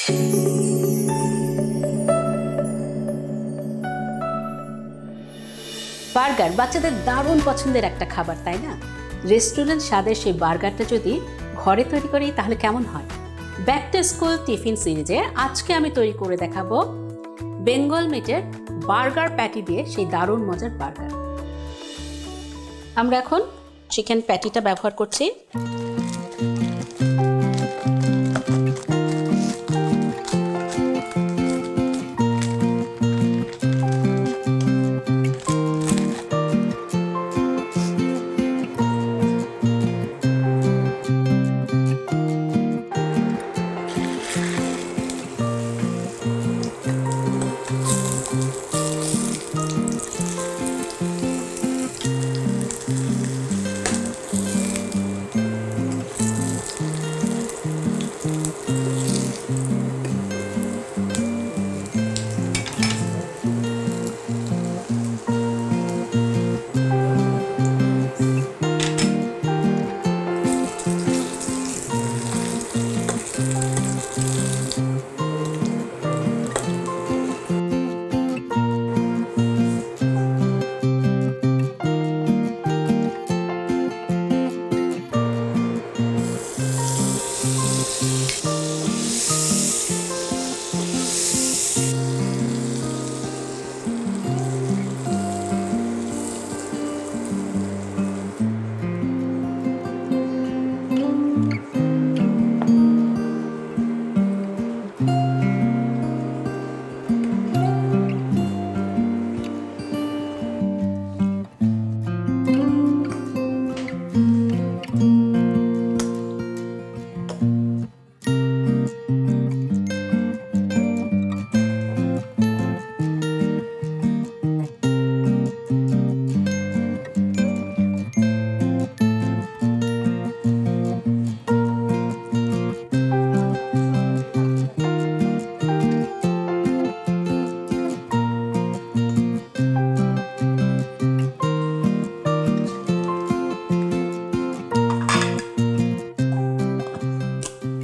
Burger বাচ্চাদের দারুণ পছন্দের একটা খাবার, তাই না? রেস্টুরেন্ট স্বাদের সেই বার্গারটা যদি ঘরে তৈরি করি তাহলে কেমন হয়? ব্যাক টু স্কুল টিফিন সিরিজে আজকে আমি তৈরি করে দেখাবো বেঙ্গল মিটের বার্গার প্যাটি দিয়ে সেই দারুণ মজার বার্গার। আমরা এখন চিকেন প্যাটিটা ব্যবহার করছি।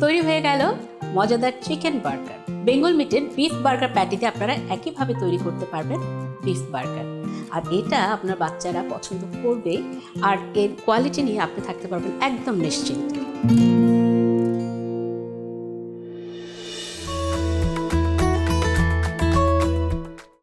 তৈরি হয়ে গেল মজাদার চিকেন বার্গার। বেঙ্গল মিটের বিফ বার্গার প্যাটিতে আপনারা একইভাবে তৈরি করতে পারবেন বিফ বার্গার, আর এটা আপনার বাচ্চারা পছন্দ করবে, আর এর কোয়ালিটি নিয়ে আপনি থাকতে পারবেন একদম নিশ্চিন্ত।